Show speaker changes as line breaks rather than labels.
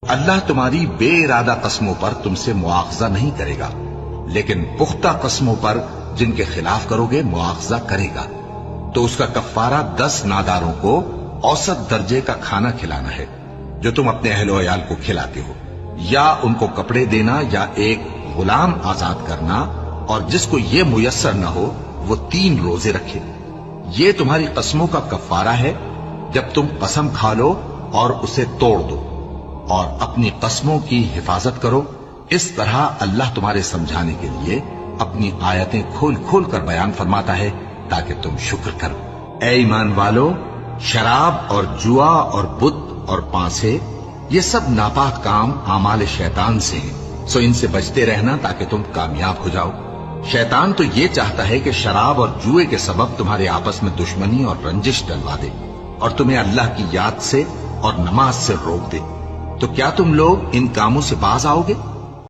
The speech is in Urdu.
اللہ تمہاری بے ارادہ قسموں پر تم سے مواخذہ نہیں کرے گا، لیکن پختہ قسموں پر جن کے خلاف کرو گے مواخذہ کرے گا۔ تو اس کا کفارہ 10 ناداروں کو اوسط درجے کا کھانا کھلانا ہے جو تم اپنے اہل و عیال کو کھلاتے ہو، یا ان کو کپڑے دینا یا ایک غلام آزاد کرنا، اور جس کو یہ میسر نہ ہو وہ 3 روزے رکھے۔ یہ تمہاری قسموں کا کفارہ ہے جب تم قسم کھا لو اور اسے توڑ دو، اور اپنی قسموں کی حفاظت کرو۔ اس طرح اللہ تمہارے سمجھانے کے لیے اپنی آیتیں کھول کھول کر بیان فرماتا ہے تاکہ تم شکر کرو۔ اے ایمان والو، شراب اور جوا اور بت اور پانسے یہ سب ناپاک کام اعمال شیطان سے ہیں، سو ان سے بچتے رہنا تاکہ تم کامیاب ہو جاؤ۔ شیطان تو یہ چاہتا ہے کہ شراب اور جوئے کے سبب تمہارے آپس میں دشمنی اور رنجش ڈلوا دے، اور تمہیں اللہ کی یاد سے اور نماز سے روک دے۔ تو کیا تم لوگ ان کاموں سے باز آؤ گے؟